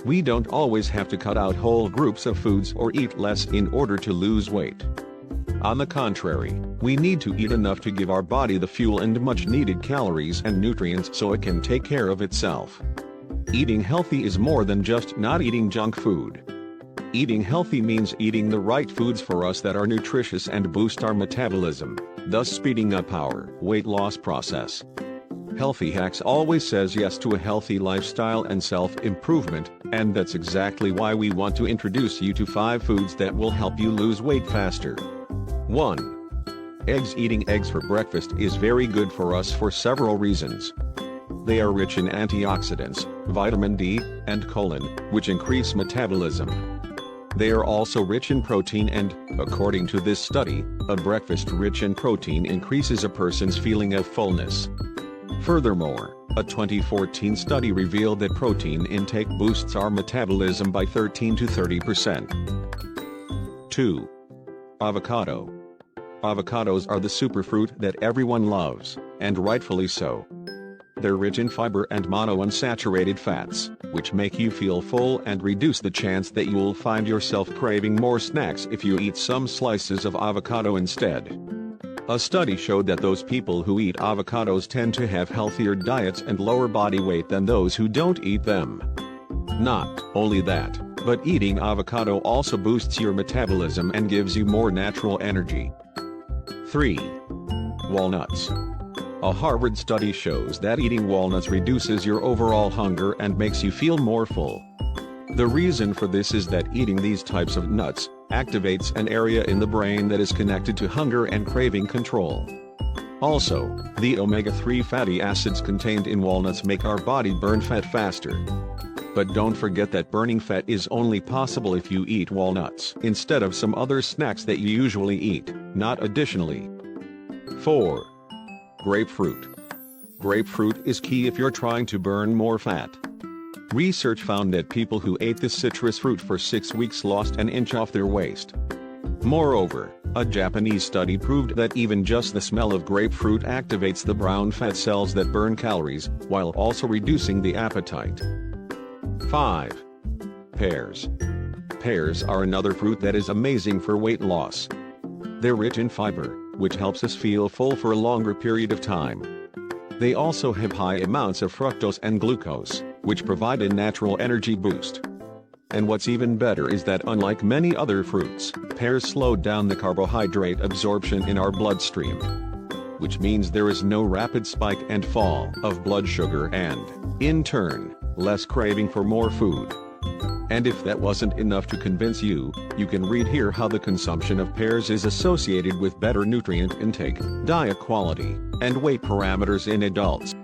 We don't always have to cut out whole groups of foods or eat less in order to lose weight. On the contrary, we need to eat enough to give our body the fuel and much needed calories and nutrients so it can take care of itself. Eating healthy is more than just not eating junk food. Eating healthy means eating the right foods for us that are nutritious and boost our metabolism, thus speeding up our weight loss process. Healthy Hacks always says yes to a healthy lifestyle and self-improvement, and that's exactly why we want to introduce you to 5 foods that will help you lose weight faster. 1. Eggs. Eating eggs for breakfast is very good for us for several reasons. They are rich in antioxidants, vitamin D, and choline, which increase metabolism. They are also rich in protein and, according to this study, a breakfast rich in protein increases a person's feeling of fullness. Furthermore, a 2014 study revealed that protein intake boosts our metabolism by 13 to 30%. 2. Avocado. Avocados are the superfruit that everyone loves, and rightfully so. They're rich in fiber and monounsaturated fats, which make you feel full and reduce the chance that you'll find yourself craving more snacks if you eat some slices of avocado instead. A study showed that those people who eat avocados tend to have healthier diets and lower body weight than those who don't eat them. Not only that, but eating avocado also boosts your metabolism and gives you more natural energy. 3. Walnuts. A Harvard study shows that eating walnuts reduces your overall hunger and makes you feel more full. The reason for this is that eating these types of nuts activates an area in the brain that is connected to hunger and craving control. Also, the omega-3 fatty acids contained in walnuts make our body burn fat faster. But don't forget that burning fat is only possible if you eat walnuts instead of some other snacks that you usually eat, not additionally. 4. Grapefruit. Grapefruit is key if you're trying to burn more fat. Research found that people who ate this citrus fruit for 6 weeks lost an inch off their waist. Moreover, a Japanese study proved that even just the smell of grapefruit activates the brown fat cells that burn calories, while also reducing the appetite. 5. Pears. Pears are another fruit that is amazing for weight loss. They're rich in fiber, which helps us feel full for a longer period of time. They also have high amounts of fructose and glucose, which provide a natural energy boost. And what's even better is that unlike many other fruits, pears slow down the carbohydrate absorption in our bloodstream. Which means there is no rapid spike and fall of blood sugar and, in turn, less craving for more food. And if that wasn't enough to convince you, you can read here how the consumption of pears is associated with better nutrient intake, diet quality, and weight parameters in adults.